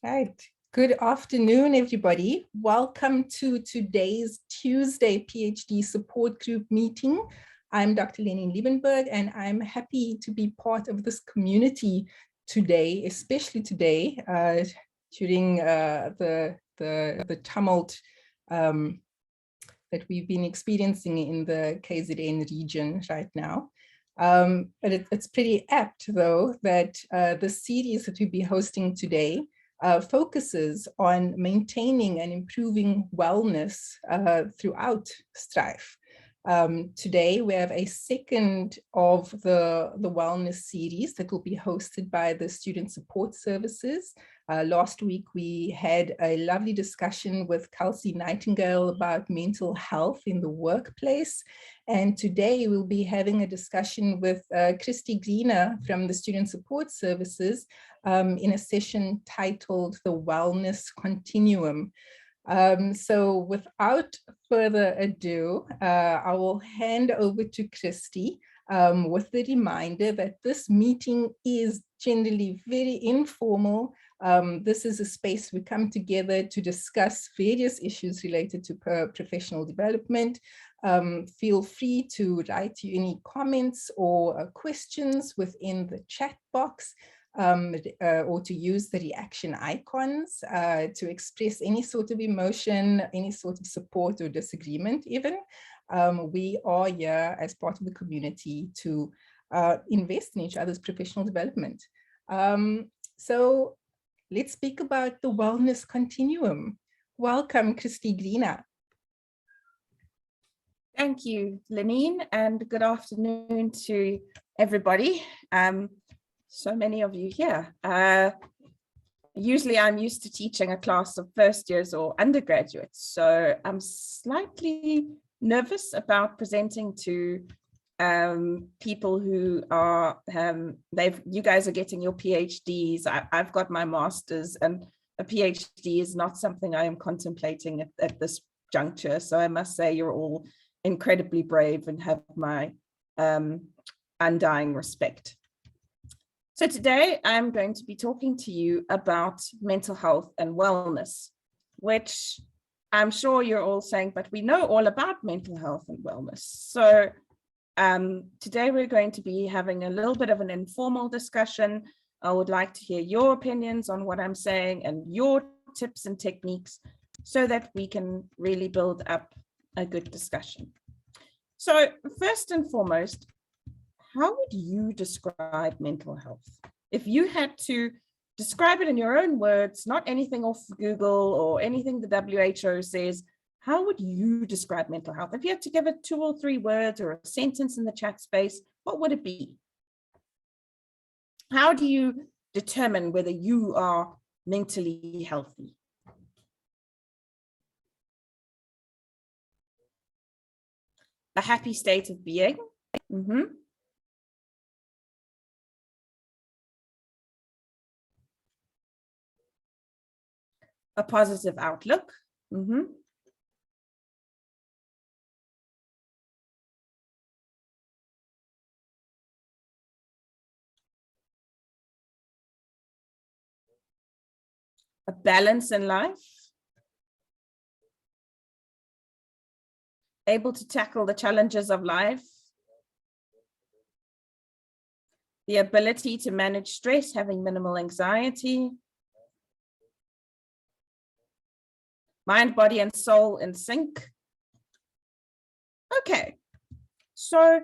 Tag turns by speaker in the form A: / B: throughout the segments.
A: Right. Good afternoon, everybody. Welcome to today's Tuesday PhD support group meeting. I'm Dr. Lenin Liebenberg, and I'm happy to be part of this community today, especially today during the tumult that we've been experiencing in the KZN region right now. But it's pretty apt, though, that the series that we'll be hosting today focuses on maintaining and improving wellness throughout strife. Today, we have a second of the wellness series that will be hosted by the Student Support Services. Last week, we had a lovely discussion with Kelsey Nightingale about mental health in the workplace. And today, we'll be having a discussion with Christy Greener from the Student Support Services in a session titled The Wellness Continuum. So without further ado, I will hand over to Christy with the reminder that this meeting is generally very informal. This is a space we come together to discuss various issues related to professional development. Feel free to write any comments or questions within the chat box. Or to use the reaction icons to express any sort of emotion, any sort of support or disagreement even. We are here as part of the community to invest in each other's professional development. So let's speak about the wellness continuum. Welcome, Christy Greener.
B: Thank you, Lenine, and good afternoon to everybody. So many of you here. Usually I'm used to teaching a class of first years or undergraduates, so I'm slightly nervous about presenting to people who are, you guys are getting your PhDs, I've got my master's, and a PhD is not something I am contemplating at this juncture, so I must say you're all incredibly brave and have my undying respect. So today I'm going to be talking to you about mental health and wellness, which I'm sure you're all saying, but we know all about mental health and wellness. So today we're going to be having a little bit of an informal discussion. I would like to hear your opinions on what I'm saying and your tips and techniques so that we can really build up a good discussion. So first and foremost, how would you describe mental health? If you had to describe it in your own words, not anything off Google or anything the WHO says, how would you describe mental health? If you had to give it 2 or 3 words or a sentence in the chat space, what would it be? How do you determine whether you are mentally healthy? A happy state of being. A positive outlook. A balance in life. Able to tackle the challenges of life. The ability to manage stress, having minimal anxiety. Mind, body, and soul in sync. Okay, so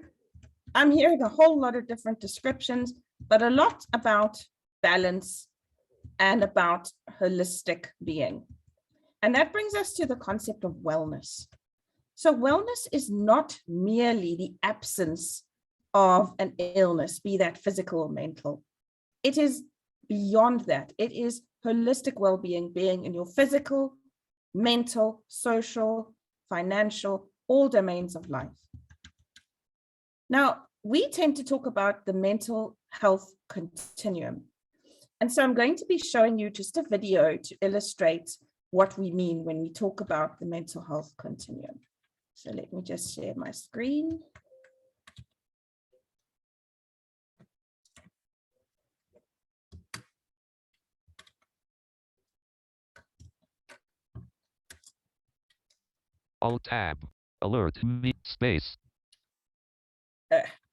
B: I'm hearing a whole lot of different descriptions, but a lot about balance and about holistic being. And that brings us to the concept of wellness. So wellness is not merely the absence of an illness, be that physical or mental. It is beyond that. It is holistic well-being, being in your physical, mental, social, financial, all domains of life. Now, we tend to talk about the mental health continuum. And so I'm going to be showing you just a video to illustrate what we mean when we talk about the mental health continuum. So let me just share my screen.
C: Alt tab. Alert. Space.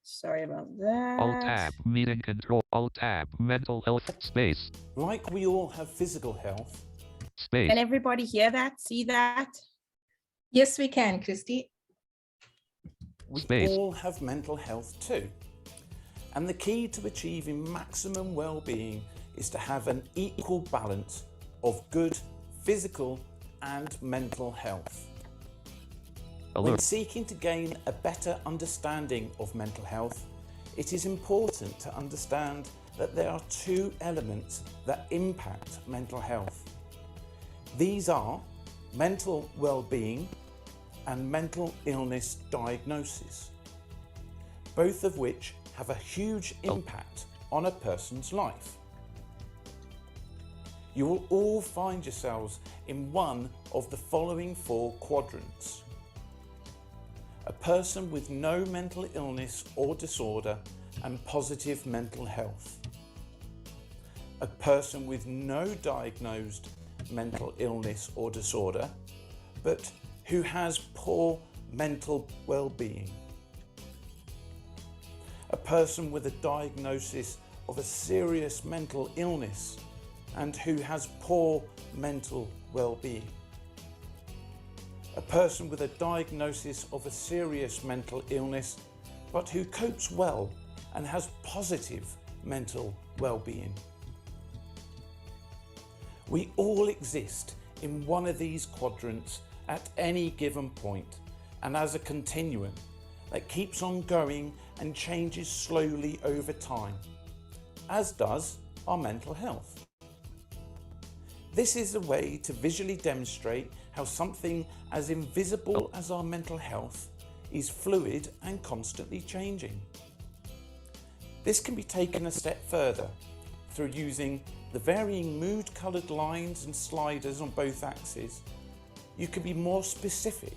B: Sorry about that.
C: Alt tab. Meeting control. Alt tab. Mental health. Space.
D: Like we all have physical health.
C: Space.
B: Can everybody hear that? See that?
A: Yes, we can, Christy.
D: We
C: Space.
D: all have mental health too. And the key to achieving maximum well-being is to have an equal balance of good physical and mental health. When
C: Alert.
D: seeking to gain a better understanding of mental health, it is important to understand that there are two elements that impact mental health. These are mental well-being and mental illness diagnosis, both of which have a huge impact on a person's life. You will all find yourselves in one of the following four quadrants. A person with no mental illness or disorder and positive mental health. A person with no diagnosed mental illness or disorder, but who has poor mental well-being. A person with a diagnosis of a serious mental illness and who has poor mental well-being. A person with a diagnosis of a serious mental illness but who copes well and has positive mental well-being. We all exist in one of these quadrants at any given point and as a continuum that keeps on going and changes slowly over time, as does our mental health. This is a way to visually demonstrate how something as invisible as our mental health is fluid and constantly changing. This can be taken a step further through using the varying mood-coloured lines and sliders on both axes. You can be more specific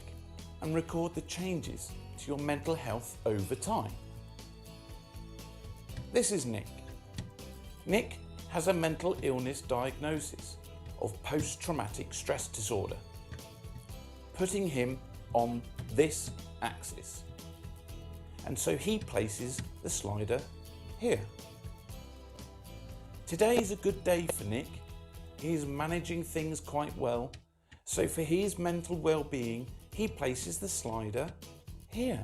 D: and record the changes to your mental health over time. This is Nick. Nick has a mental illness diagnosis of post-traumatic stress disorder, putting him on this axis. And so he places the slider here. Today is a good day for Nick. He is managing things quite well. So for his mental well-being, he places the slider here.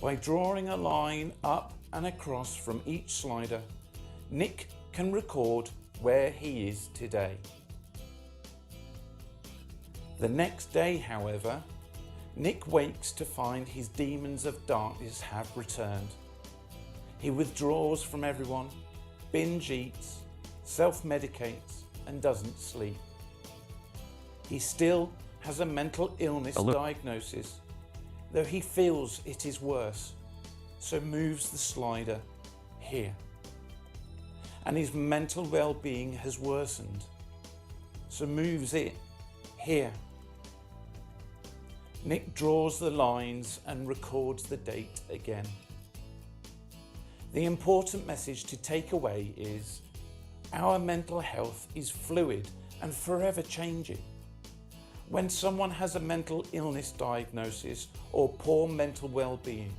D: By drawing a line up and across from each slider, Nick can record where he is today. The next day, however, Nick wakes to find his demons of darkness have returned. He withdraws from everyone, binge eats, self-medicates and doesn't sleep. He still has a mental illness diagnosis, though he feels it is worse, so moves the slider here. And his mental well-being has worsened, so moves it here. Nick draws the lines and records the date again. The important message to take away is our mental health is fluid and forever changing. When someone has a mental illness diagnosis or poor mental well-being,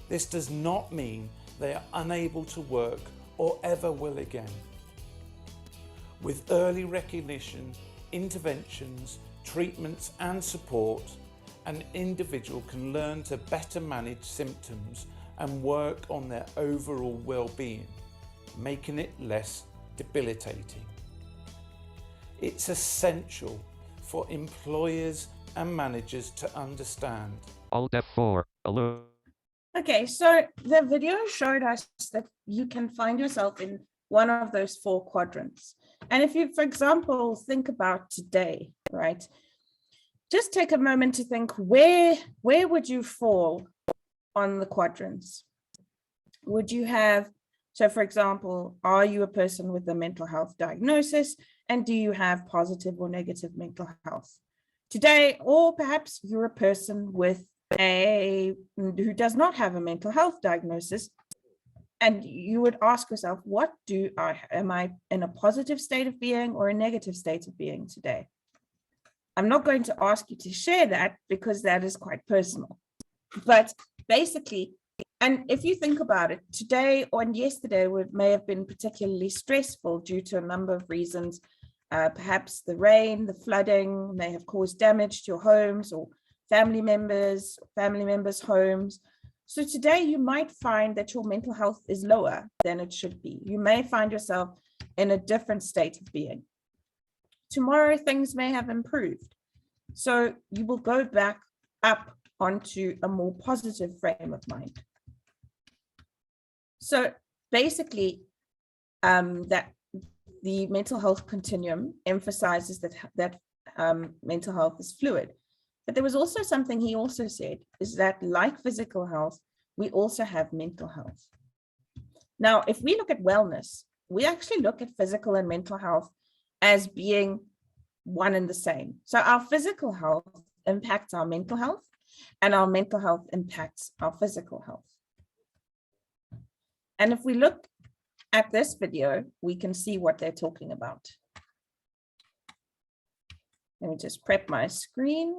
D: this does not mean they are unable to work or ever will again. With early recognition, interventions, treatments and support, an individual can learn to better manage symptoms and work on their overall well-being, making it less debilitating. It's essential for employers and managers to understand.
C: Alt F4. Alert.
B: Okay, so the video showed us that you can find yourself in one of those four quadrants. And if you, for example, think about today, right? Just take a moment to think, where would you fall on the quadrants? Would you have, so for example, are you a person with a mental health diagnosis? And do you have positive or negative mental health today? Or perhaps you're a person who does not have a mental health diagnosis, and you would ask yourself, am I in a positive state of being or a negative state of being today? I'm not going to ask you to share that because that is quite personal. But basically, and if you think about it, today or yesterday may have been particularly stressful due to a number of reasons. Perhaps the rain, the flooding may have caused damage to your homes or family members' homes. So today you might find that your mental health is lower than it should be. You may find yourself in a different state of being. Tomorrow things may have improved. So you will go back up onto a more positive frame of mind. So basically, that the mental health continuum emphasizes that mental health is fluid. But there was also something he also said, is that like physical health, we also have mental health. Now, if we look at wellness, we actually look at physical and mental health as being one and the same. So our physical health impacts our mental health, and our mental health impacts our physical health. And if we look at this video, we can see what they're talking about. Let me just prep my screen.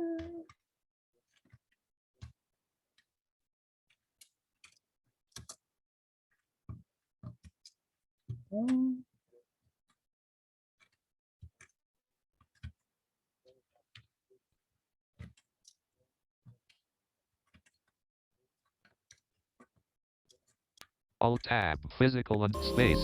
C: Alt-Tab, physical and space.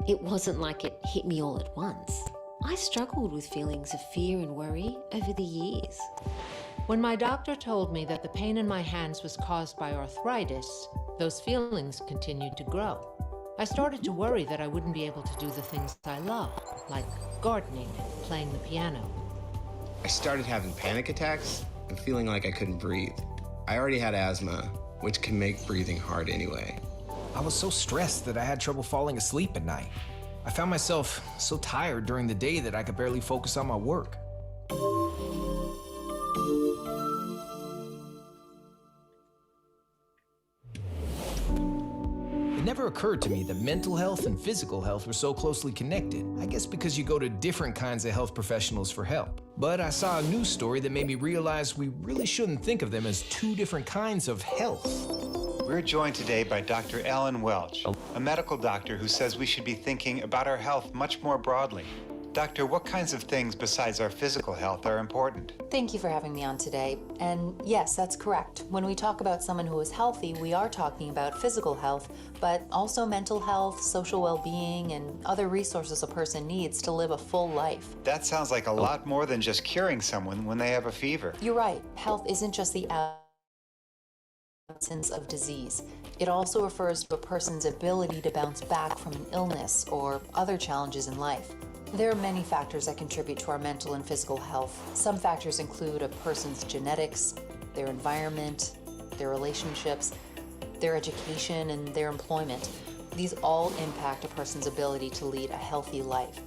E: It wasn't like it hit me all at once. I struggled with feelings of fear and worry over the years.
F: When my doctor told me that the pain in my hands was caused by arthritis, those feelings continued to grow. I started to worry that I wouldn't be able to do the things I love, like gardening and playing the piano.
G: I started having panic attacks and feeling like I couldn't breathe. I already had asthma, which can make breathing hard anyway.
H: I was so stressed that I had trouble falling asleep at night. I found myself so tired during the day that I could barely focus on my work. It never occurred to me that mental health and physical health were so closely connected. I guess because you go to different kinds of health professionals for help. But I saw a news story that made me realize we really shouldn't think of them as two different kinds of health.
I: We're joined today by Dr. Alan Welch, a medical doctor who says we should be thinking about our health much more broadly. Doctor, what kinds of things besides our physical health are important?
J: Thank you for having me on today. And yes, that's correct. When we talk about someone who is healthy, we are talking about physical health, but also mental health, social well-being, and other resources a person needs to live a full life.
I: That sounds like a lot more than just curing someone when they have a fever.
J: You're right. Health isn't just the absence of disease. It also refers to a person's ability to bounce back from an illness or other challenges in life. There are many factors that contribute to our mental and physical health. Some factors include a person's genetics, their environment, their relationships, their education, and their employment. These all impact a person's ability to lead a healthy life.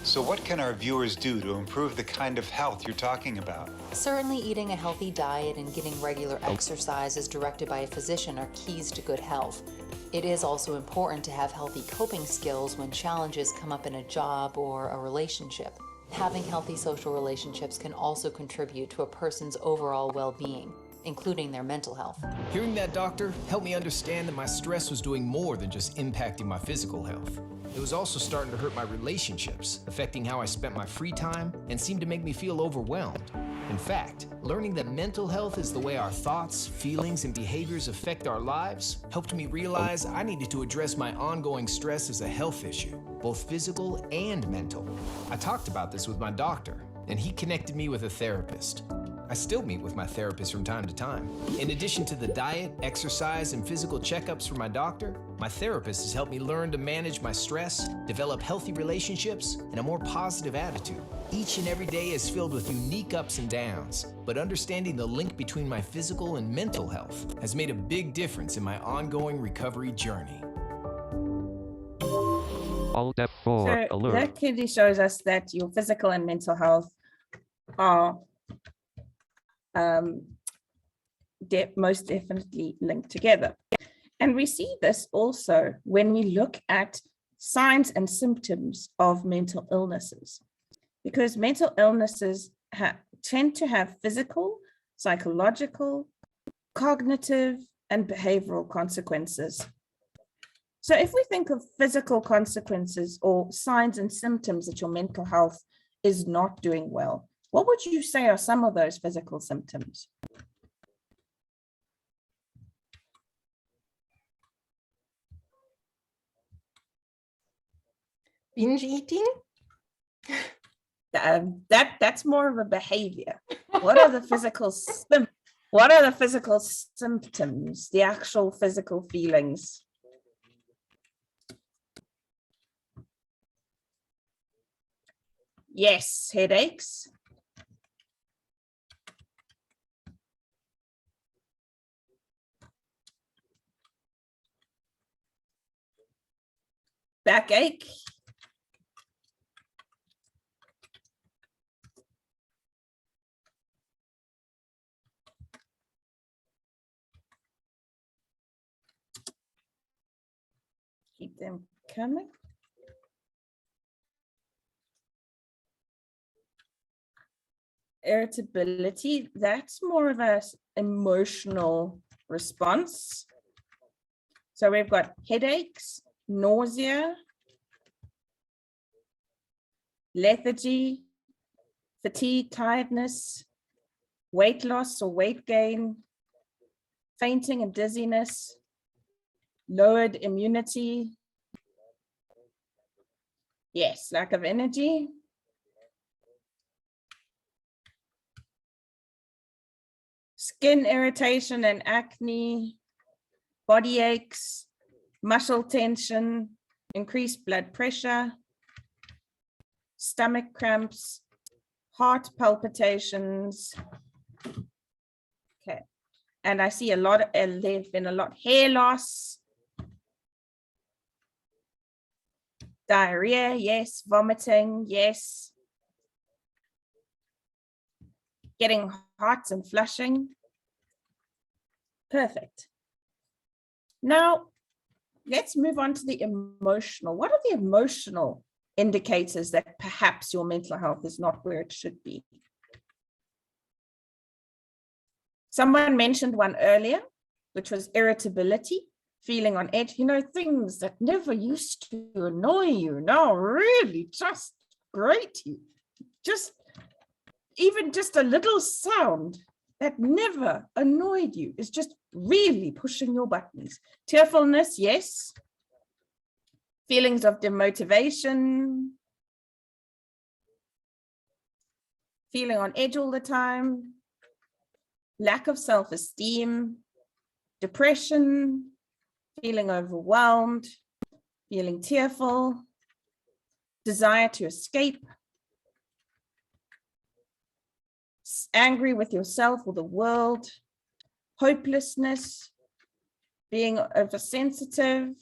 I: So what can our viewers do to improve the kind of health you're talking about?
J: Certainly eating a healthy diet and getting regular exercise as directed by a physician are keys to good health. It is also important to have healthy coping skills when challenges come up in a job or a relationship. Having healthy social relationships can also contribute to a person's overall well-being, including their mental health.
H: Hearing that, doctor, helped me understand that my stress was doing more than just impacting my physical health. It was also starting to hurt my relationships, affecting how I spent my free time, and seemed to make me feel overwhelmed. In fact, learning that mental health is the way our thoughts, feelings, and behaviors affect our lives helped me realize I needed to address my ongoing stress as a health issue, both physical and mental. I talked about this with my doctor, and he connected me with a therapist. I still meet with my therapist from time to time. In addition to the diet, exercise, and physical checkups from my doctor, my therapist has helped me learn to manage my stress, develop healthy relationships, and a more positive attitude. Each and every day is filled with unique ups and downs, but understanding the link between my physical and mental health has made a big difference in my ongoing recovery journey.
C: Alt F4,
B: So
C: alert.
B: that clearly shows us that your physical and mental health are most definitely linked together. And we see this also when we look at signs and symptoms of mental illnesses, because mental illnesses tend to have physical, psychological, cognitive, and behavioral consequences. So if we think of physical consequences or signs and symptoms that your mental health is not doing well, what would you say are some of those physical symptoms?
A: Binge eating?
B: That's more of a behavior. What are the physical what are the physical symptoms, the actual physical feelings? Yes, headaches. Backache. Keep them coming. Irritability, that's more of an emotional response. So we've got headaches, nausea, lethargy, fatigue, tiredness, weight loss or weight gain, fainting and dizziness, lowered immunity. Yes, lack of energy. Skin irritation and acne, body aches, muscle tension, increased blood pressure, stomach cramps, heart palpitations. Okay, and I see there's been a lot, hair loss, diarrhea, yes, vomiting, yes, getting hot and flushing. Perfect. Now, let's move on to the emotional. What are the emotional indicators that perhaps your mental health is not where it should be? Someone mentioned one earlier, which was irritability, feeling on edge. You know, things that never used to annoy you now really just grate you. Even just a little sound that never annoyed you is just really pushing your buttons. Tearfulness, yes. Feelings of demotivation. Feeling on edge all the time. Lack of self-esteem. Depression. Feeling overwhelmed. Feeling tearful. Desire to escape. Angry with yourself or the world, hopelessness, being oversensitive,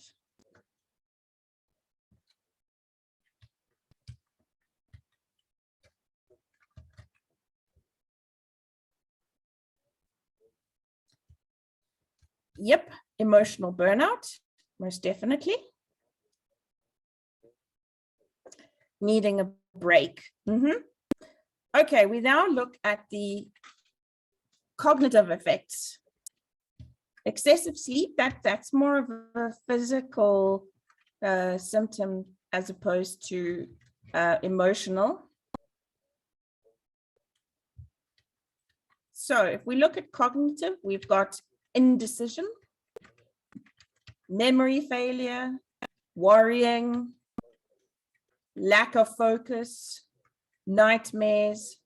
B: yep, emotional burnout, most definitely. Needing a break. Okay, we now look at the cognitive effects. Excessive sleep, that's more of a physical symptom as opposed to emotional. So if we look at cognitive, we've got indecision, memory failure, worrying, lack of focus, nightmares,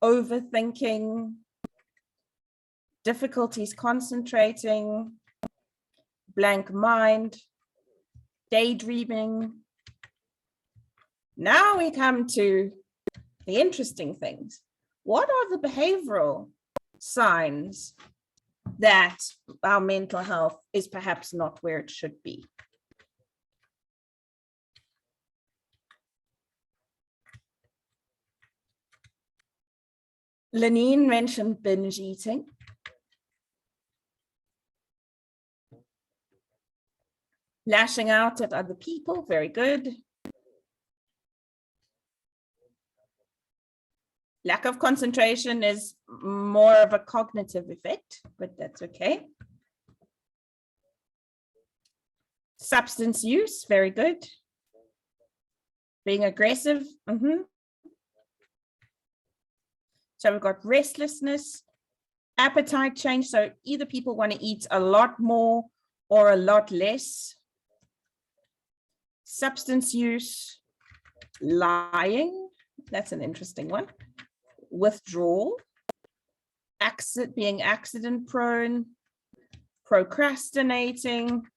B: overthinking, difficulties concentrating, blank mind, daydreaming. Now we come to the interesting things. What are the behavioral signs that our mental health is perhaps not where it should be? Lenine mentioned binge eating. Lashing out at other people, very good. Lack of concentration is more of a cognitive effect, but that's okay. Substance use, very good. Being aggressive. So we've got restlessness, appetite change. So either people want to eat a lot more or a lot less. Substance use, lying. That's an interesting one. Withdrawal, being accident prone, procrastinating,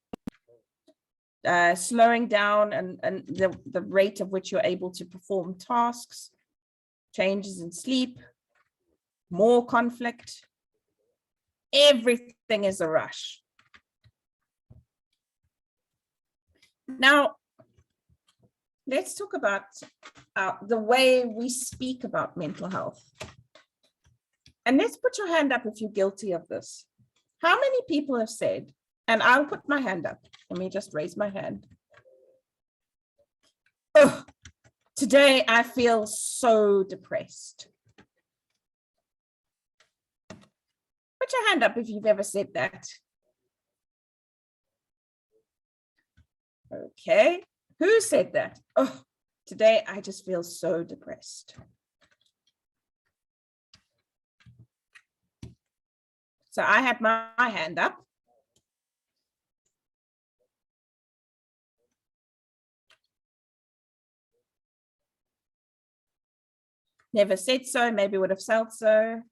B: slowing down and the rate of which you're able to perform tasks, changes in sleep, more conflict. Everything is a rush. Now, let's talk about the way we speak about mental health. And let's put your hand up if you're guilty of this. How many people have said, and I'll put my hand up. Let me just raise my hand. Oh, today I feel so depressed. Put your hand up if you've ever said that. Okay, who said that? Oh, today I just feel so depressed. So I had my hand up. Never said so, maybe would have felt so.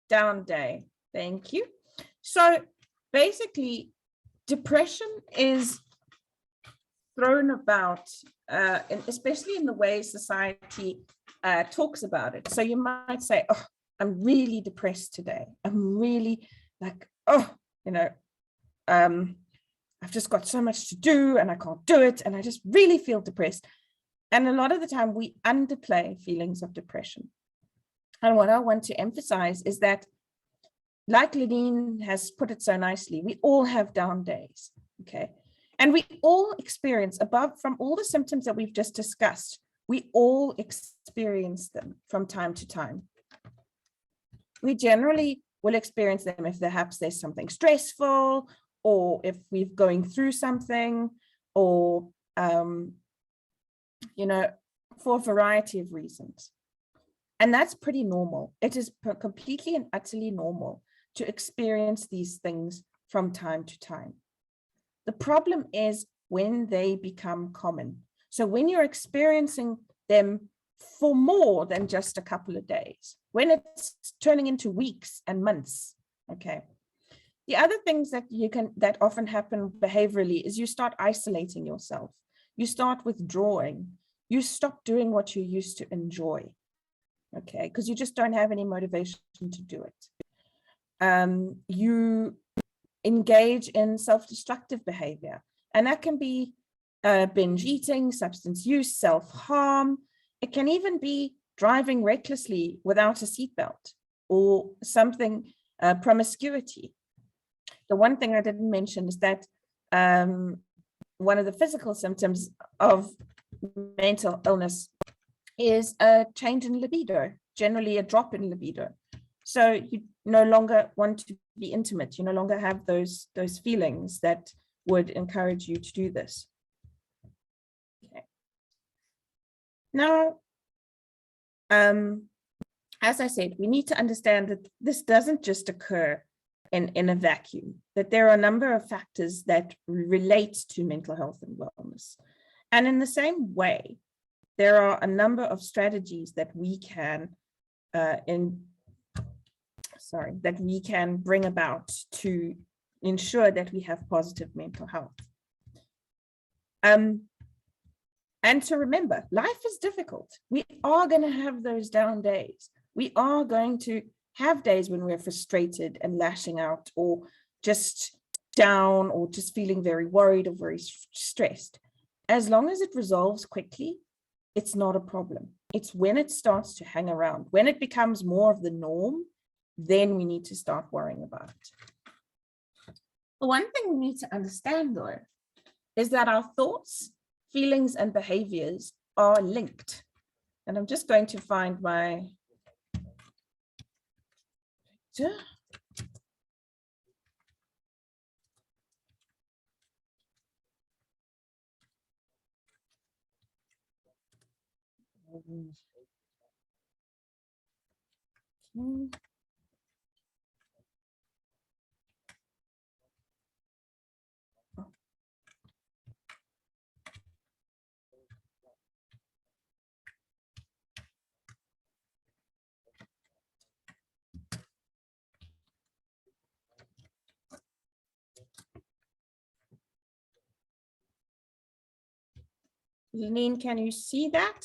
B: Down day, thank you. So basically, depression is thrown about, especially in the way society talks about it. So you might say, oh, I'm really depressed today. I'm really like, oh, I've just got so much to do and I can't do it. And I just really feel depressed. And a lot of the time we underplay feelings of depression. And what I want to emphasize is that, like Lenine has put it so nicely, we all have down days, okay? And we all experience, above from all the symptoms that we've just discussed, we all experience them from time to time. We generally will experience them if perhaps there's something stressful, or if we're going through something, or, for a variety of reasons. And that's pretty normal. It is completely and utterly normal to experience these things from time to time. The problem is when they become common. So when you're experiencing them for more than just a couple of days, when it's turning into weeks and months, okay? The other things that often happen behaviorally is you start isolating yourself. You start withdrawing. You stop doing what you used to enjoy. Okay, because you just don't have any motivation to do it. You engage in self-destructive behavior, and that can be binge eating, substance use, self-harm. It can even be driving recklessly without a seatbelt, or something, promiscuity. The one thing I didn't mention is that one of the physical symptoms of mental illness is a change in libido, generally a drop in libido. So you no longer want to be intimate. You no longer have those feelings that would encourage you to do this. Okay. Now, as I said, we need to understand that this doesn't just occur in a vacuum, that there are a number of factors that relate to mental health and wellness. And in the same way, there are a number of strategies that we can bring about to ensure that we have positive mental health. And to remember, life is difficult. We are going to have those down days. We are going to have days when we're frustrated and lashing out, or just down, or just feeling very worried or very stressed. As long as it resolves quickly, it's not a problem. It's when it starts to hang around, when it becomes more of the norm, then we need to start worrying about it. The one thing we need to understand, though, is that our thoughts, feelings, and behaviors are linked. And I'm just going to find my picture. Okay. Janine, can you see that?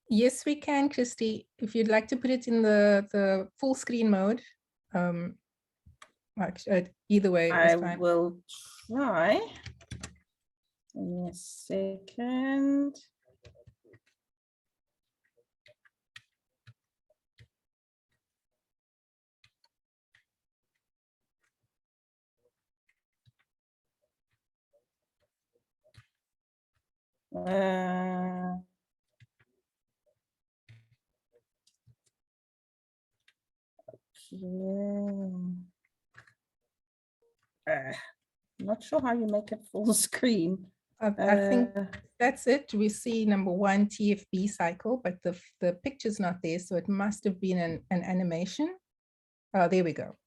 A: Yes, we can, Christy. If you'd like to put it in the full screen mode, either way is fine.
B: I will try. Give me a second. Not sure how you make it full screen.
A: I think that's it. We see number 1 TFB cycle, but the picture's not there, so it must have been an animation. Oh, there we go.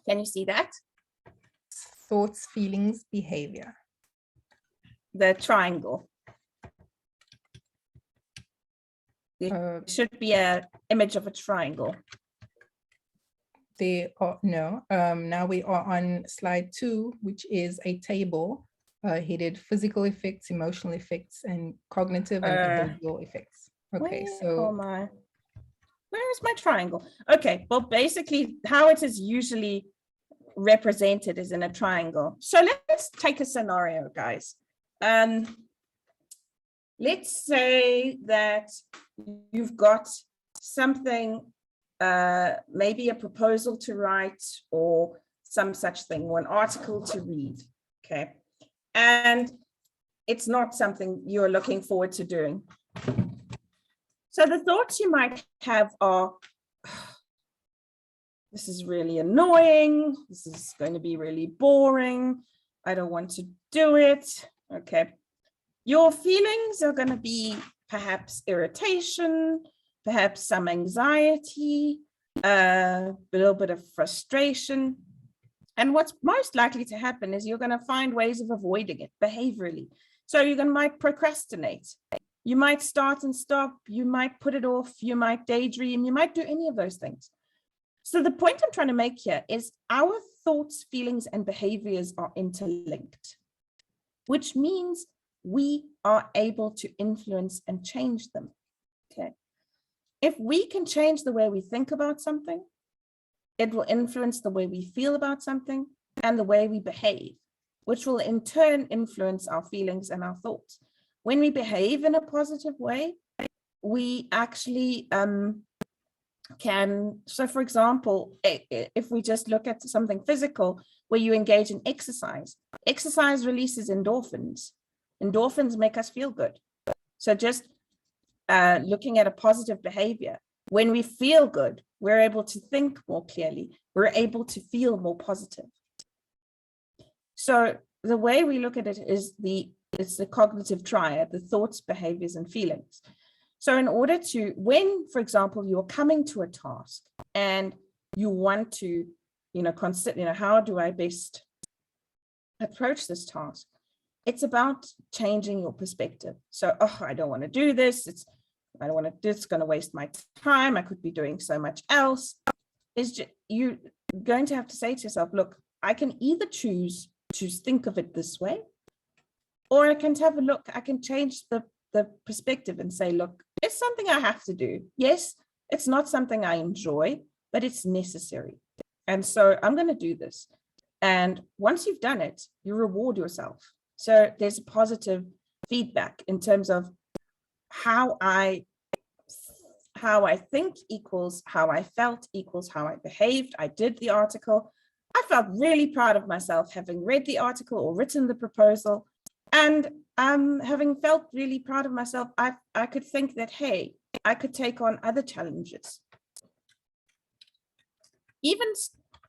B: Can you see that?
A: Thoughts, feelings, behavior.
B: The triangle. There should be an image of a triangle.
A: They are, no, now we are on slide 2, which is a table headed physical effects, emotional effects, and cognitive and behavioral effects. Okay,
B: where is my triangle? Okay, well, basically how it is usually represented is in a triangle. So let's take a scenario, guys. Let's say that you've got something, maybe a proposal to write or some such thing, or an article to read, okay? And it's not something you're looking forward to doing. So the thoughts you might have are, this is really annoying, this is going to be really boring, I don't want to do it, okay? Your feelings are going to be perhaps irritation, perhaps some anxiety, a little bit of frustration. And what's most likely to happen is you're going to find ways of avoiding it behaviorally. So you're going to might procrastinate. You might start and stop. You might put it off. You might daydream. You might do any of those things. So the point I'm trying to make here is our thoughts, feelings, and behaviors are interlinked, which means we are able to influence and change them. Okay. If we can change the way we think about something, it will influence the way we feel about something and the way we behave, which will in turn influence our feelings and our thoughts. When we behave in a positive way, we actually can, so for example, if we just look at something physical where you engage in exercise, exercise releases endorphins. Endorphins make us feel good. So just looking at a positive behavior, when we feel good, we're able to think more clearly. We're able to feel more positive. So the way we look at it is it's the cognitive triad, the thoughts, behaviors, and feelings. So in order to, when, for example, you're coming to a task and you want to, consider, how do I best approach this task? It's about changing your perspective. So, I don't want to do this. It's going to waste my time. I could be doing so much else. You're going to have to say to yourself, look, I can either choose to think of it this way, or I can have a look, I can change the perspective and say, look, it's something I have to do. Yes, it's not something I enjoy, but it's necessary. And so I'm going to do this. And once you've done it, you reward yourself. So there's a positive feedback in terms of how I think equals how I felt equals how I behaved. I did the article. I felt really proud of myself having read the article or written the proposal. And having felt really proud of myself, I could think that, hey, I could take on other challenges.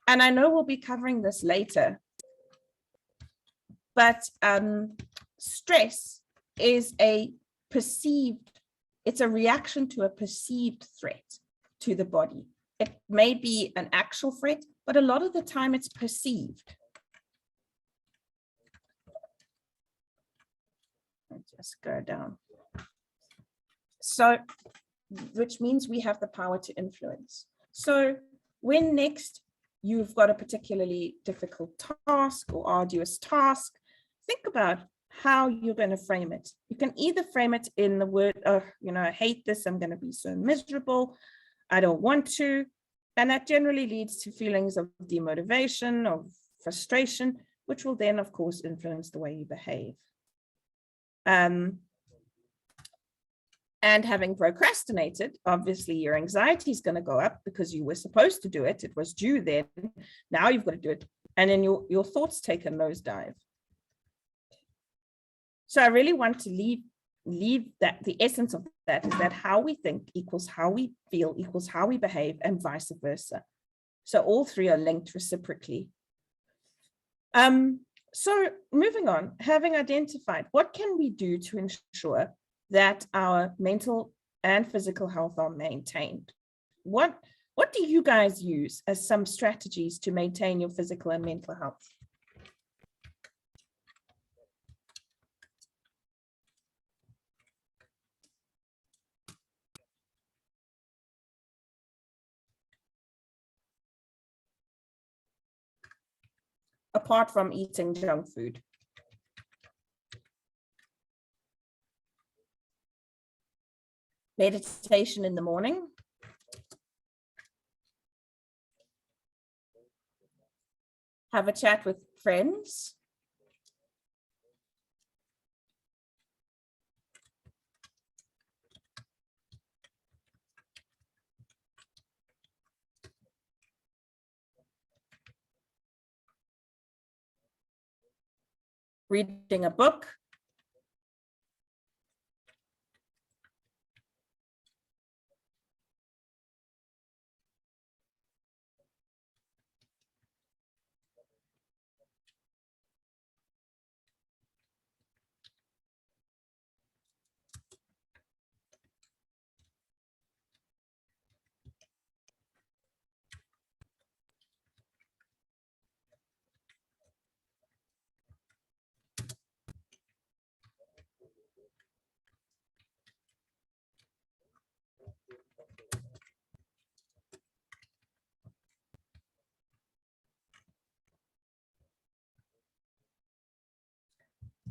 B: And I know we'll be covering this later, but stress is it's a reaction to a perceived threat to the body. It may be an actual threat, but a lot of the time it's perceived. I'll just go down. So, which means we have the power to influence. So when next you've got a particularly difficult task or arduous task, think about how you're going to frame it. You can either frame it in the word, oh, I hate this, I'm going to be so miserable, I don't want to. And that generally leads to feelings of demotivation, of frustration, which will then, of course, influence the way you behave. And having procrastinated, obviously your anxiety is going to go up because you were supposed to do it. It was due then. Now you've got to do it. And then your thoughts take a nosedive. So I really want to leave that the essence of that is that how we think equals how we feel equals how we behave, and vice versa. So all three are linked reciprocally. So moving on, having identified what can we do to ensure that our mental and physical health are maintained? What do you guys use as some strategies to maintain your physical and mental health? Apart from eating junk food. Meditation in the morning. Have a chat with friends. Reading a book.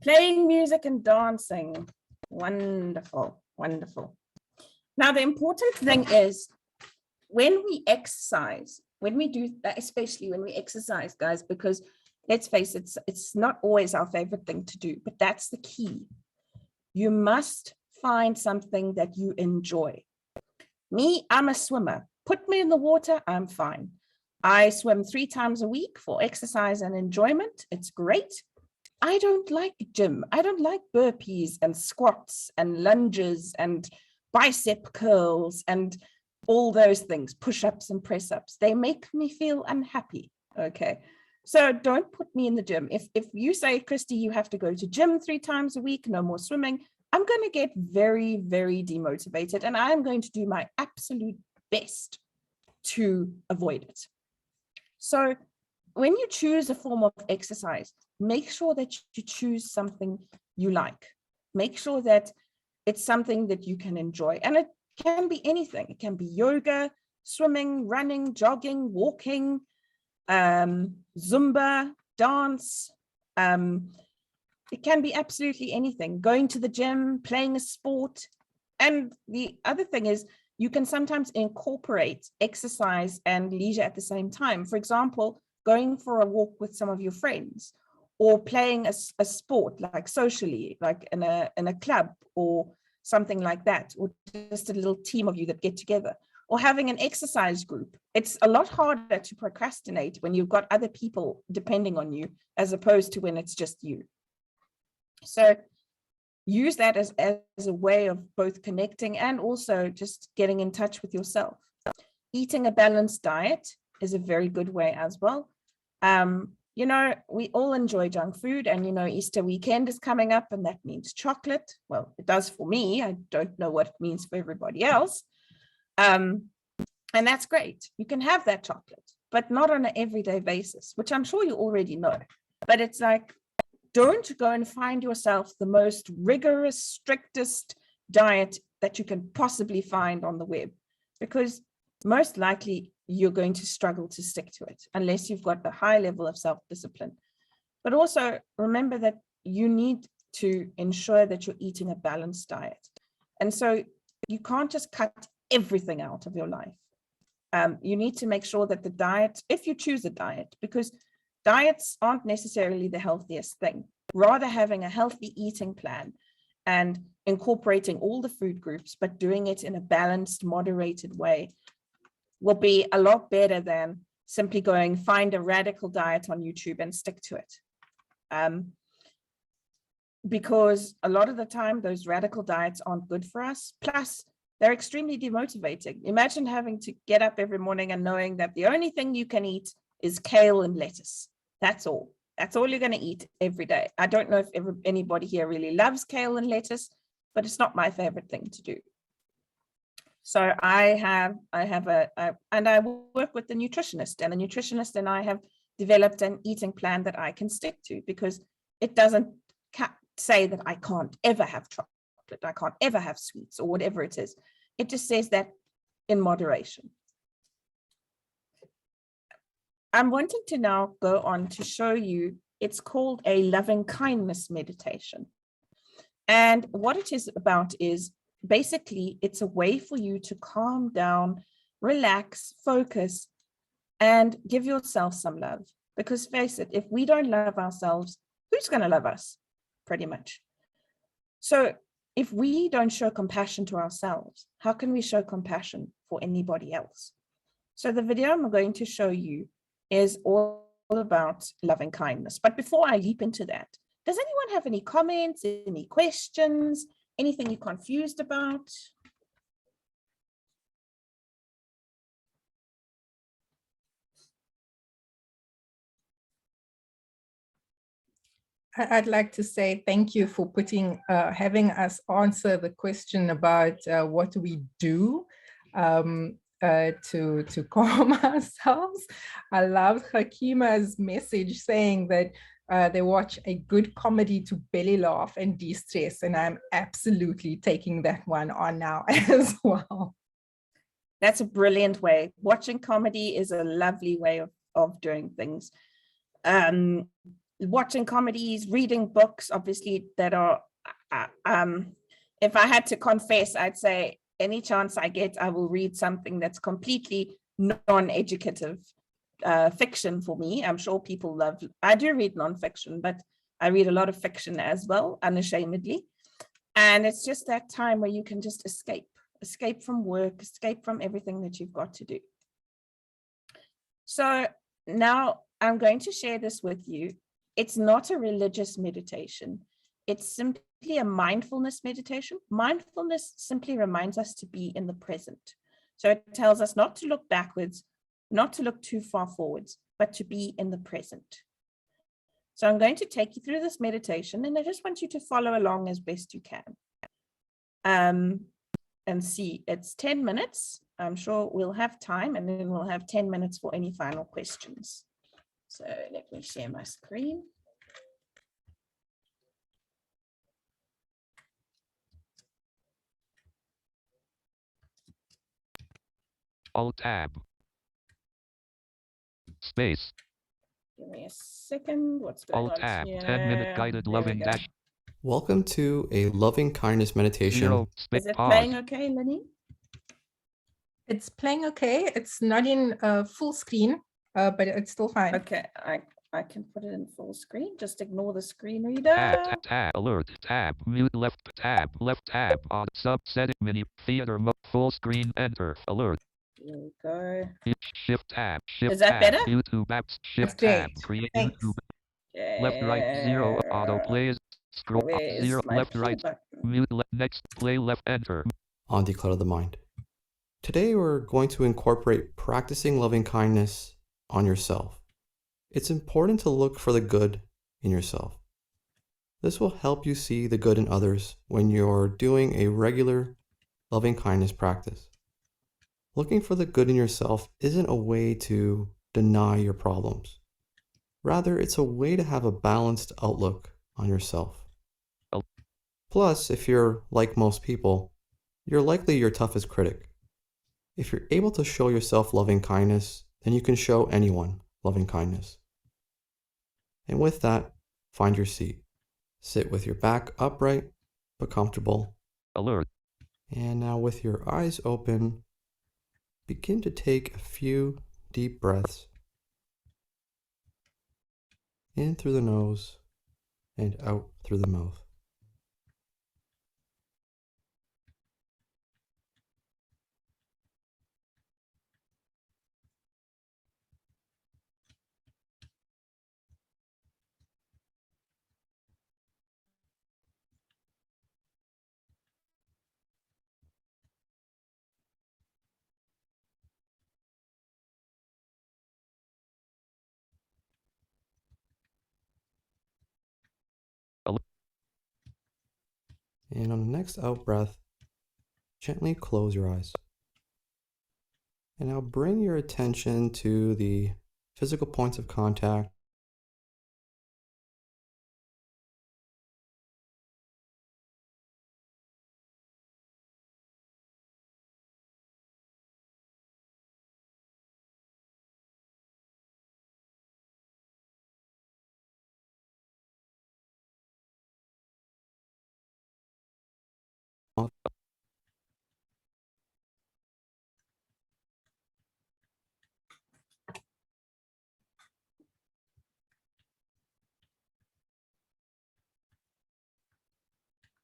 B: Playing music and dancing. Wonderful, wonderful. Now, the important thing is when we exercise, when we do that, especially when we exercise, guys, because let's face it, it's not always our favorite thing to do, but that's the key. You must find something that you enjoy. Me, I'm a swimmer. Put me in the water, I'm fine. I swim 3 times a week for exercise and enjoyment. It's great. I don't like gym. I don't like burpees and squats and lunges and bicep curls and all those things, push-ups and press-ups. They make me feel unhappy, okay? So don't put me in the gym. If you say, Christy, you have to go to gym 3 times a week, no more swimming, I'm going to get very, very demotivated, and I'm going to do my absolute best to avoid it. So when you choose a form of exercise, make sure that you choose something you like. Make sure that it's something that you can enjoy. And it can be anything. It can be yoga, swimming, running, jogging, walking, Zumba, dance. It can be absolutely anything. Going to the gym, playing a sport. And the other thing is you can sometimes incorporate exercise and leisure at the same time. For example, going for a walk with some of your friends, or playing a sport, like socially, like in a club or something like that, or just a little team of you that get together, or having an exercise group. It's a lot harder to procrastinate when you've got other people depending on you, as opposed to when it's just you. So use that as a way of both connecting and also just getting in touch with yourself. Eating a balanced diet is a very good way as well. You know, we all enjoy junk food, and you know, Easter weekend is coming up, and that means chocolate. Well, it does for me. I don't know what it means for everybody else. And that's great. You can have that chocolate, but not on an everyday basis, which I'm sure you already know. But it's like, don't go and find yourself the most rigorous, strictest diet that you can possibly find on the web, because most likely you're going to struggle to stick to it unless you've got a high level of self-discipline. But also remember that you need to ensure that you're eating a balanced diet. And so you can't just cut everything out of your life. You need to make sure that the diet, if you choose a diet, because diets aren't necessarily the healthiest thing, rather having a healthy eating plan and incorporating all the food groups, but doing it in a balanced, moderated way will be a lot better than simply going find a radical diet on YouTube and stick to it. Because a lot of the time, those radical diets aren't good for us. Plus, they're extremely demotivating. Imagine having to get up every morning and knowing that the only thing you can eat is kale and lettuce. That's all. That's all you're going to eat every day. I don't know if anybody here really loves kale and lettuce, but it's not my favorite thing to do. So I work with the nutritionist, and the nutritionist and I have developed an eating plan that I can stick to, because it doesn't say that I can't ever have chocolate, I can't ever have sweets or whatever it is. It just says that in moderation. I'm wanting to now go on to show you, it's called a loving kindness meditation. And what it is about is, basically, it's a way for you to calm down, relax, focus, and give yourself some love. Because face it, if we don't love ourselves, who's going to love us? Pretty much. So if we don't show compassion to ourselves, how can we show compassion for anybody else? So the video I'm going to show you is all about loving kindness. But before I leap into that, does anyone have any comments, any questions? Anything you're confused about?
A: I'd like to say thank you for having us answer the question about what we do to calm ourselves. I love Hakima's message saying that they watch a good comedy to belly laugh and de-stress, and I'm absolutely taking that one on now as well.
B: That's a brilliant way. Watching comedy is a lovely way of doing things. Watching comedies, reading books, obviously, that are, if I had to confess, I'd say any chance I get, I will read something that's completely non-educative. Fiction for me. I'm sure people love, I do read nonfiction, but I read a lot of fiction as well, unashamedly. And it's just that time where you can just escape from work, escape from everything that you've got to do. So now I'm going to share this with you. It's not a religious meditation. It's simply a mindfulness meditation. Mindfulness simply reminds us to be in the present. So it tells us not to look backwards, not to look too far forwards, but to be in the present. So I'm going to take you through this meditation, and I just want you to follow along as best you can. And see, it's 10 minutes. I'm sure we'll have time, and then we'll have 10 minutes for any final questions. So let me share my screen.
C: Alt-Tab. Space.
B: Give me a second. What's going on
C: Alt-Tab.
B: here?
C: 10-minute guided loving dash.
K: Welcome to a loving kindness meditation.
B: Is it playing okay, Lenny?
A: It's playing okay. It's not in full screen, but it's still fine.
B: Okay, I can put it in full screen. Just ignore the screen reader.
C: Tab, alert, tab, mute, left tab, on, sub, setting, menu, theater, full screen, enter, alert.
B: There we go.
C: Shift tab. Shift
B: Is that
C: tab.
B: better?
C: YouTube apps. Shift
A: That's
C: tab.
A: great.
C: Create
A: Thanks.
C: YouTube. Left right 0. Autoplay is scroll
B: Where is
C: 0.
B: my
C: Left
B: play
C: right.
B: button?
C: Mute next. Play left enter.
K: On Declutter the Mind. Today we're going to incorporate practicing loving kindness on yourself. It's important to look for the good in yourself. This will help you see the good in others when you're doing a regular loving kindness practice. Looking for the good in yourself isn't a way to deny your problems. Rather, it's a way to have a balanced outlook on yourself. Plus, if you're like most people, you're likely your toughest critic. If you're able to show yourself loving kindness, then you can show anyone loving kindness. And with that, find your seat. Sit with your back upright, but comfortable.
C: Alert.
K: And now with your eyes open, begin to take a few deep breaths in through the nose and out through the mouth.
C: Alert.
K: And on the next out breath, gently close your eyes. And now bring your attention to the physical points of contact .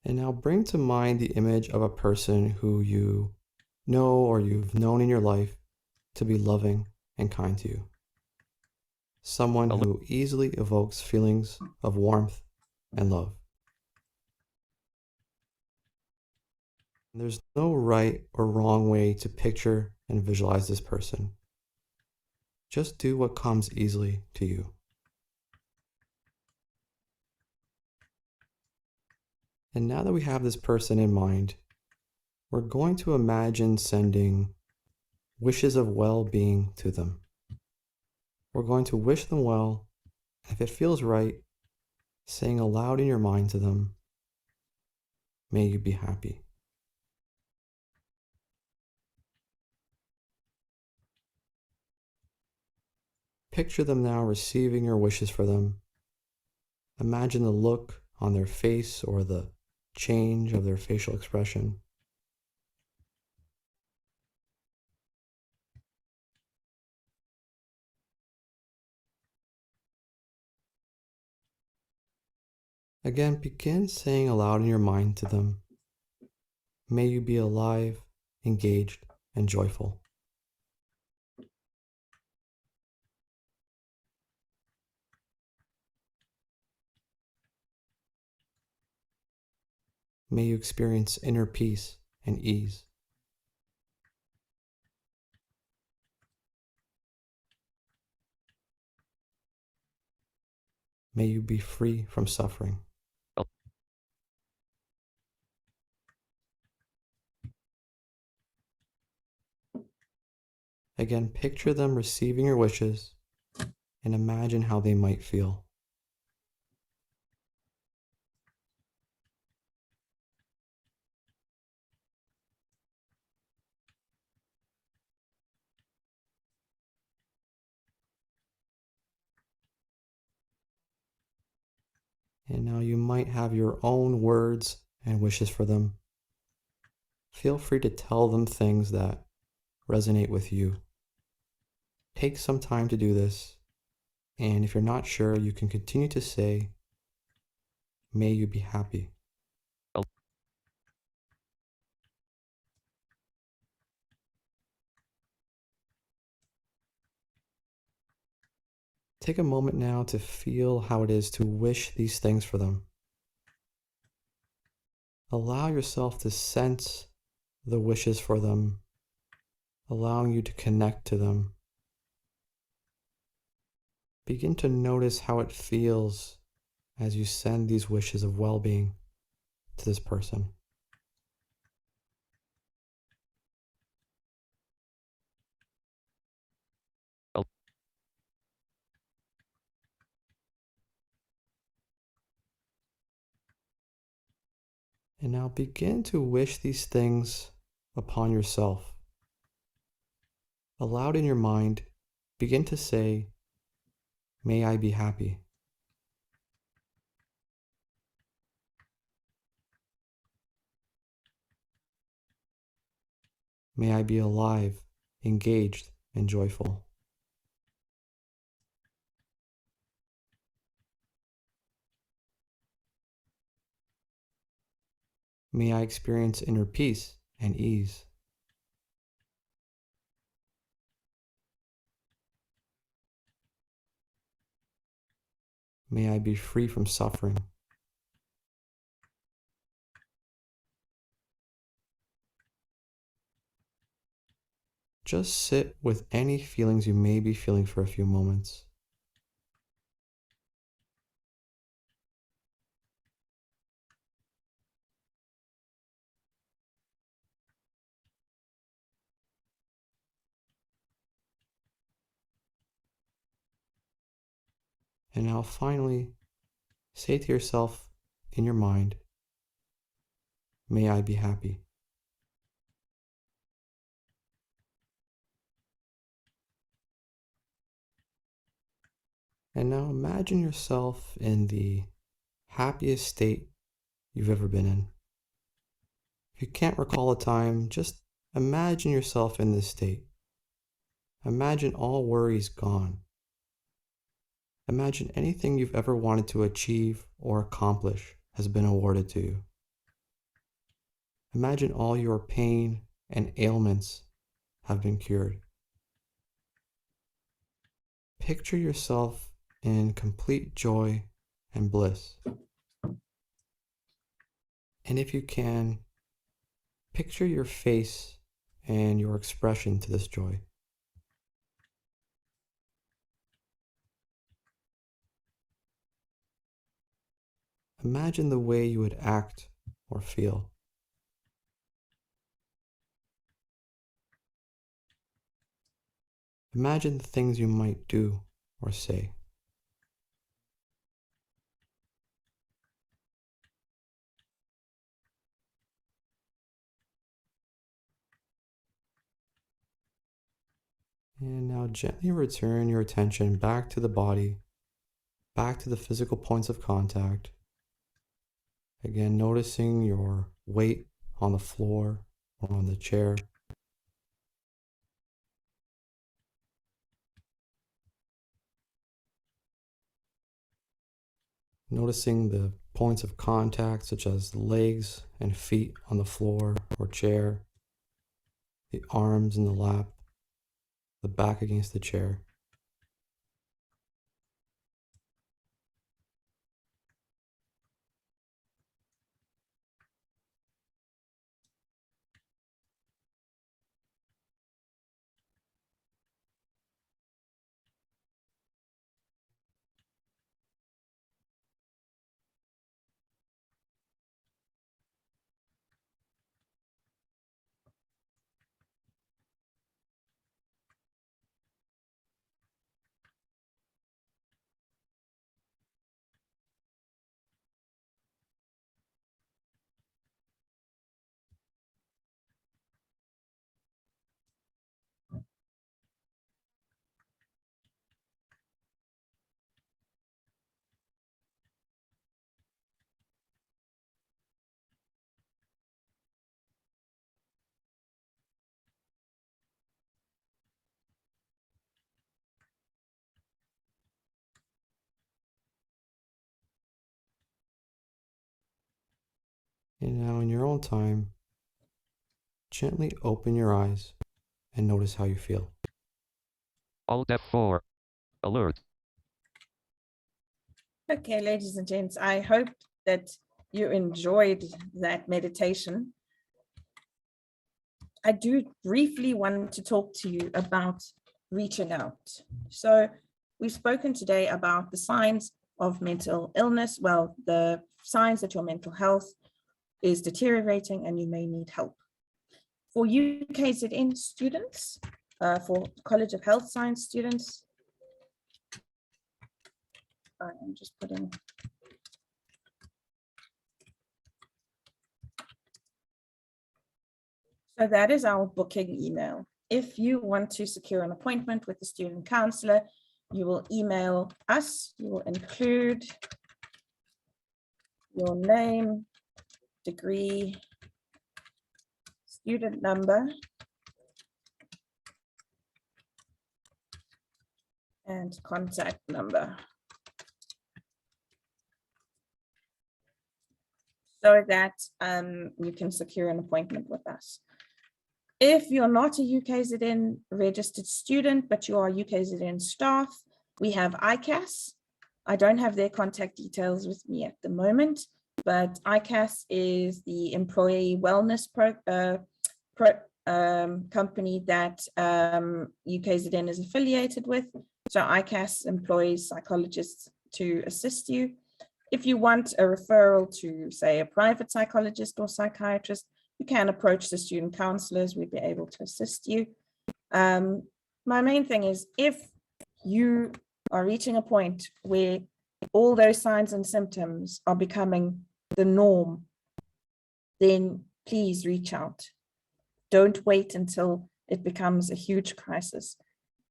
K: And now bring to mind the image of a person who you know or you've known in your life to be loving and kind to you. Someone who easily evokes feelings of warmth and love. There's no right or wrong way to picture and visualize this person. Just do what comes easily to you. And now that we have this person in mind, we're going to imagine sending wishes of well-being to them. We're going to wish them well, and if it feels right, saying aloud in your mind to them, may you be happy. Picture them now receiving your wishes for them. Imagine the look on their face or the change of their facial expression. Again, begin saying aloud in your mind to them, may you be alive, engaged, and joyful. May you experience inner peace and ease. May you be free from suffering. Again, picture them receiving your wishes and imagine how they might feel. And now you might have your own words and wishes for them. Feel free to tell them things that resonate with you. Take some time to do this, and if you're not sure, you can continue to say, may you be happy. take a moment now to feel how it is to wish these things for them. Allow yourself to sense the wishes for them, allowing you to connect to them. Begin to notice how it feels as you send these wishes of well-being to this person. And now begin to wish these things upon yourself. Aloud in your mind, begin to say, "May I be happy." May I be alive, engaged, and joyful. May I experience inner peace and ease. May I be free from suffering. Just sit with any feelings you may be feeling for a few moments. And now finally, say to yourself in your mind, "May I be happy." And now imagine yourself in the happiest state you've ever been in. If you can't recall a time, just imagine yourself in this state. Imagine all worries gone. Imagine anything you've ever wanted to achieve or accomplish has been awarded to you. Imagine all your pain and ailments have been cured. Picture yourself in complete joy and bliss. And if you can, picture your face and your expression to this joy. Imagine the way you would act or feel. Imagine the things you might do or say. And now gently return your attention back to the body, back to the physical points of contact. Again, noticing your weight on the floor or on the chair. Noticing the points of contact such as the legs and feet on the floor or chair, the arms in the lap, the back against the chair. And now in your own time, gently open your eyes and notice how you feel.
C: Alt F4. Alert.
B: Okay, ladies and gents, I hope that you enjoyed that meditation. I do briefly want to talk to you about reaching out. So we've spoken today about the signs of mental illness. Well, the signs that your mental health is deteriorating and you may need help. For UKZN students, for College of Health Science students, I'm just putting. So that is our booking email. If you want to secure an appointment with the student counselor, you will email us. You will include your name, degree, student number, and contact number, so that you can secure an appointment with us. If you're not a UKZN registered student, but you are UKZN staff, we have ICAS. I don't have their contact details with me at the moment, but ICAS is the employee wellness company that UKZN is affiliated with. So ICAS employs psychologists to assist you. If you want a referral to, say, a private psychologist or psychiatrist, you can approach the student counselors. We'd be able to assist you. My main thing is, if you are reaching a point where all those signs and symptoms are becoming the norm, then please reach out. Don't wait until it becomes a huge crisis.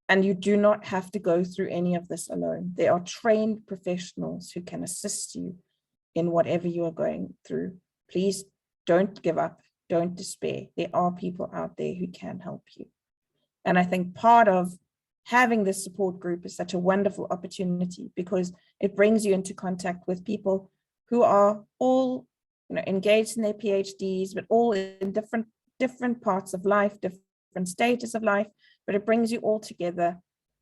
B: And you do not have to go through any of this alone. There are trained professionals who can assist you in whatever you are going through. Please don't give up. Don't despair. There are people out there who can help you. And I think part of having this support group is such a wonderful opportunity, because it brings you into contact with people who are all, engaged in their PhDs, but all in different parts of life, different stages of life, but it brings you all together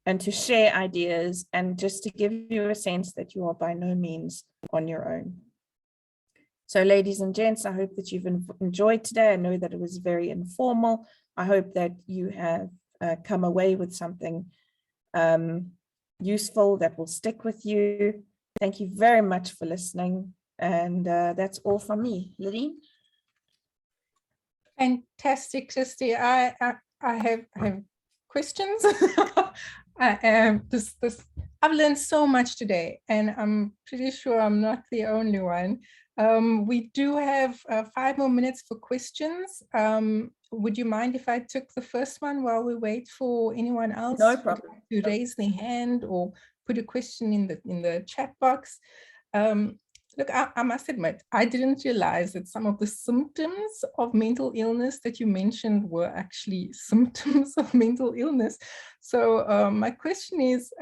B: and to share ideas and just to give you a sense that you are by no means on your own. So ladies and gents, I hope that you've enjoyed today. I know that it was very informal. I hope that you have come away with something useful that will stick with you. Thank you very much for listening. And that's all from me. Lidine?
A: Fantastic, Christy. I have questions. I've learned so much today, and I'm pretty sure I'm not the only one. We do have 5 more minutes for questions. Would you mind if I took the first one while we wait for anyone else to raise their hand or put a question in the chat box? Look, I must admit, I didn't realize that some of the symptoms of mental illness that you mentioned were actually symptoms of mental illness. So my question is,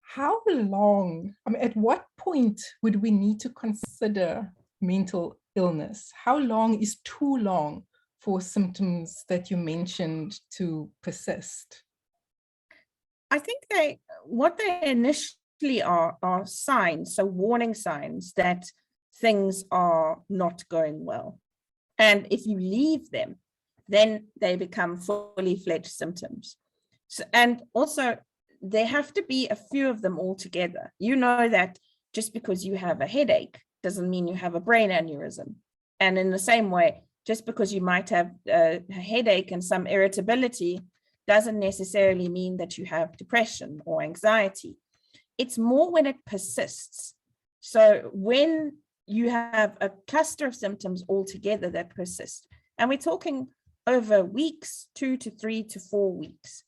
A: how long, at what point would we need to consider mental illness? How long is too long for symptoms that you mentioned to persist?
B: I think what they initially are signs, so warning signs that things are not going well. And if you leave them, then they become fully fledged symptoms. So, and also, there have to be a few of them all together. You know that just because you have a headache doesn't mean you have a brain aneurysm. And in the same way, just because you might have a headache and some irritability doesn't necessarily mean that you have depression or anxiety. It's more when it persists. So when you have a cluster of symptoms all together that persist, and we're talking over weeks, 2 to 3 to 4 weeks.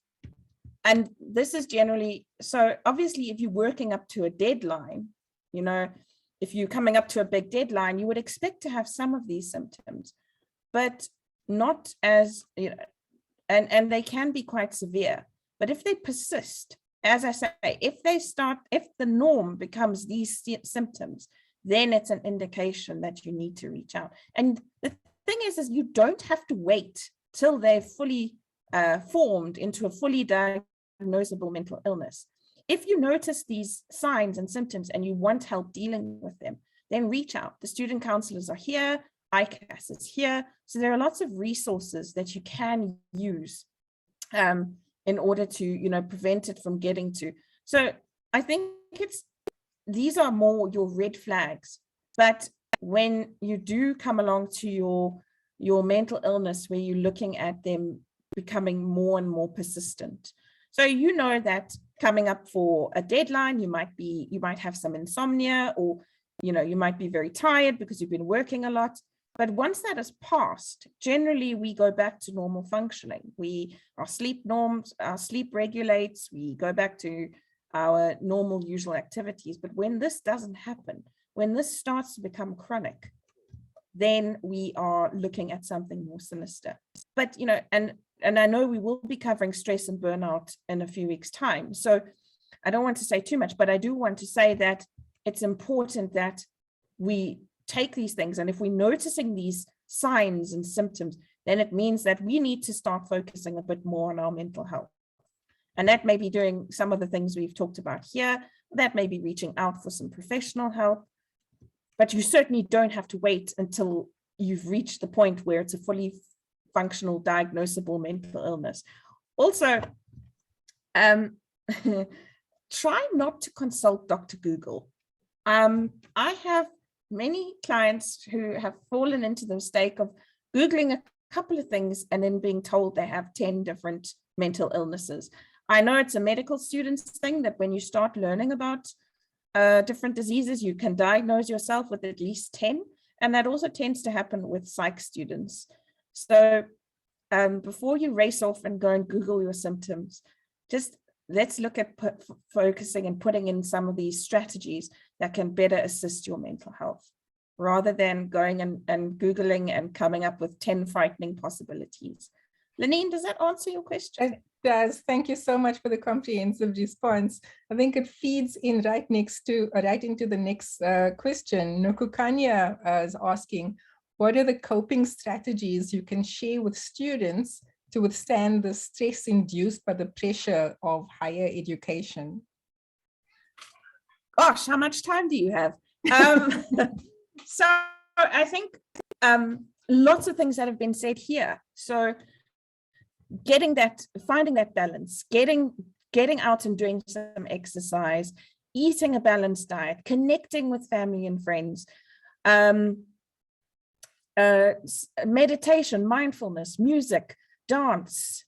B: And this is generally, so obviously if you're working up to a deadline, if you're coming up to a big deadline, you would expect to have some of these symptoms, but not as, and they can be quite severe. But if they persist, as I say, if the norm becomes these symptoms, then it's an indication that you need to reach out. And the thing is you don't have to wait till they're fully formed into a fully diagnosable mental illness. if you notice these signs and symptoms and you want help dealing with them, then reach out. The student counselors are here, ICAS is here. So there are lots of resources that you can use in order to, prevent it from getting to. So I think these are more your red flags. But when you do come along to your mental illness, where you're looking at them becoming more and more persistent. So that coming up for a deadline, you might have some insomnia, or you might be very tired because you've been working a lot. But once that is passed, generally we go back to normal functioning. Our sleep norms, our sleep regulates, we go back to our normal usual activities. But when this doesn't happen, when this starts to become chronic, then we are looking at something more sinister. But, and I know we will be covering stress and burnout in a few weeks' time. So I don't want to say too much, but I do want to say that it's important that we take these things. And if we're noticing these signs and symptoms, then it means that we need to start focusing a bit more on our mental health. And that may be doing some of the things we've talked about here. That may be reaching out for some professional help. But you certainly don't have to wait until you've reached the point where it's a fully functional, diagnosable mental illness. Also, try not to consult Dr. Google. I have many clients who have fallen into the mistake of Googling a couple of things and then being told they have 10 different mental illnesses. I know it's a medical students thing that when you start learning about different diseases, you can diagnose yourself with at least 10. And that also tends to happen with psych students. So before you race off and go and Google your symptoms, just let's look at focusing and putting in some of these strategies that can better assist your mental health, rather than going and Googling and coming up with 10 frightening possibilities. Lenine, does that answer your question?
A: It does. Thank you so much for the comprehensive response. I think it feeds in right into the next question. Nokukanya is asking, what are the coping strategies you can share with students to withstand the stress induced by the pressure of higher education?
B: Gosh, how much time do you have? So I think lots of things that have been said here. So finding that balance, getting out and doing some exercise, eating a balanced diet, connecting with family and friends, meditation, mindfulness, music, dance,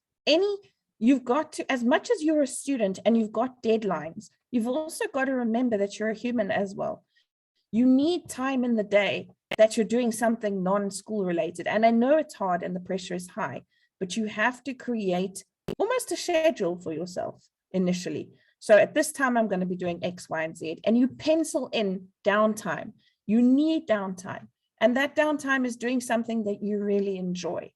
B: you've got to, as much as you're a student and you've got deadlines, you've also got to remember that you're a human as well. You need time in the day that you're doing something non-school related. And I know it's hard and the pressure is high, but you have to create almost a schedule for yourself initially. So at this time, I'm going to be doing X, Y, and Z, and you pencil in downtime. You need downtime. And that downtime is doing something that you really enjoy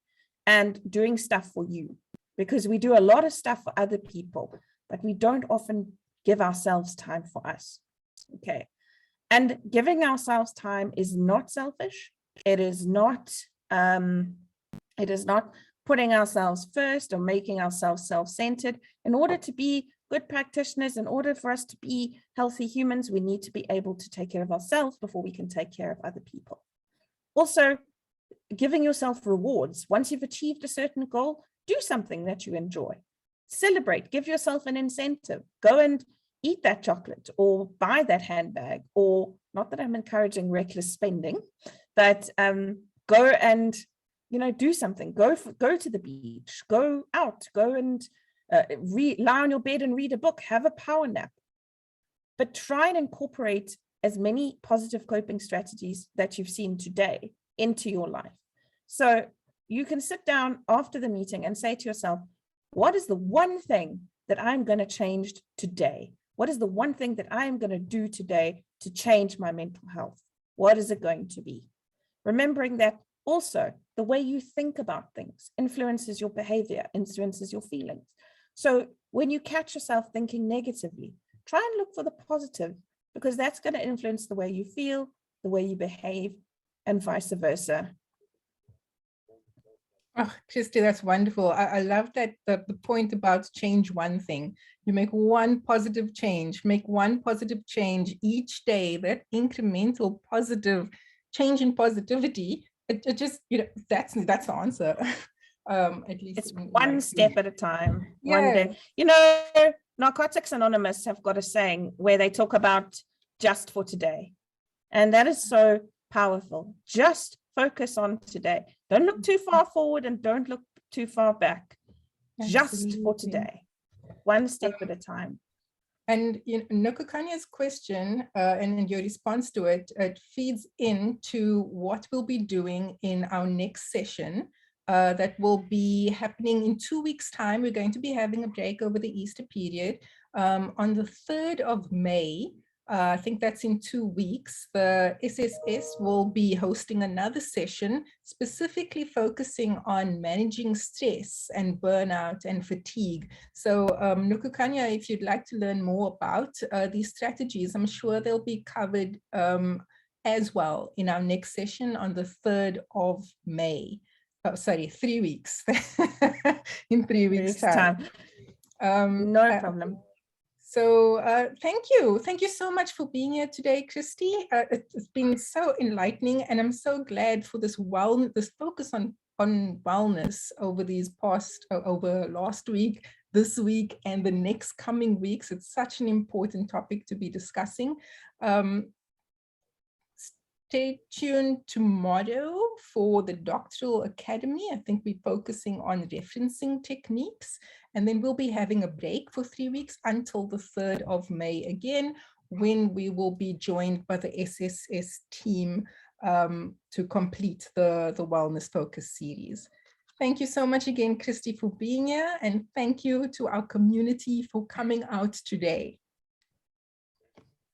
B: and doing stuff for you, because we do a lot of stuff for other people, but we don't often give ourselves time for us. Okay. And giving ourselves time is not selfish. It is not putting ourselves first or making ourselves self-centered. In order to be good practitioners, in order for us to be healthy humans, we need to be able to take care of ourselves before we can take care of other people. Also, giving yourself rewards. Once you've achieved a certain goal, do something that you enjoy. Celebrate, give yourself an incentive. Go and eat that chocolate or buy that handbag, or not that I'm encouraging reckless spending, but go and do something. Go to the beach, go out, go and lie on your bed and read a book, have a power nap. But try and incorporate as many positive coping strategies that you've seen today into your life. So you can sit down after the meeting and say to yourself, what is the one thing that I'm going to change today? What is the one thing that I am going to do today to change my mental health? What is it going to be? Remembering that also the way you think about things influences your behavior, influences your feelings. So when you catch yourself thinking negatively, try and look for the positive, because that's going to influence the way you feel, the way you behave, and vice versa.
A: Oh, Christy, that's wonderful. I love that the point about change one thing. You make one positive change, make one positive change each day, that incremental positive change in positivity. It just, that's the answer. At least
B: it's
A: in
B: one
A: my
B: step
A: experience.
B: at a time,
A: Yeah.
B: one day. Narcotics Anonymous have got a saying where they talk about just for today. And that is so powerful. Just focus on today. Don't look too far forward and don't look too far back. Just for today, one step at a time.
A: And Nokukanya's question and your response to it, it feeds into what we'll be doing in our next session that will be happening in 2 weeks' time. We're going to be having a break over the Easter period. On the 3rd of May, I think that's in 2 weeks, the SSS will be hosting another session specifically focusing on managing stress and burnout and fatigue. So Nukukanya, if you'd like to learn more about these strategies, I'm sure they'll be covered as well in our next session on the 3rd of May. Oh, sorry, 3 weeks. In 3 weeks' time.
B: No problem.
A: So thank you. Thank you so much for being here today, Christy. It's been so enlightening, and I'm so glad for this focus on wellness over over last week, this week, and the next coming weeks. It's such an important topic to be discussing. Stay tuned tomorrow for the Doctoral Academy. I think we're focusing on referencing techniques, and then we'll be having a break for 3 weeks until the 3rd of May again, when we will be joined by the SSS team to complete the Wellness Focus series. Thank you so much again, Christy, for being here, and thank you to our community for coming out today.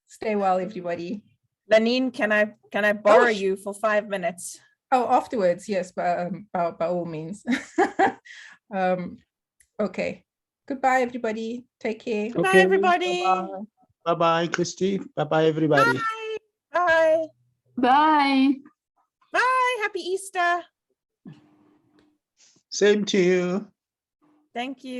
A: Stay well, everybody.
B: Lanine, can I borrow you for 5 minutes?
A: Oh, afterwards, yes, by all means. Okay. Goodbye, everybody. Take care.
B: Goodbye, everybody.
L: Bye-bye, Christy. Bye-bye, everybody.
B: Bye.
M: Bye.
B: Bye. Happy Easter.
L: Same to you.
B: Thank you.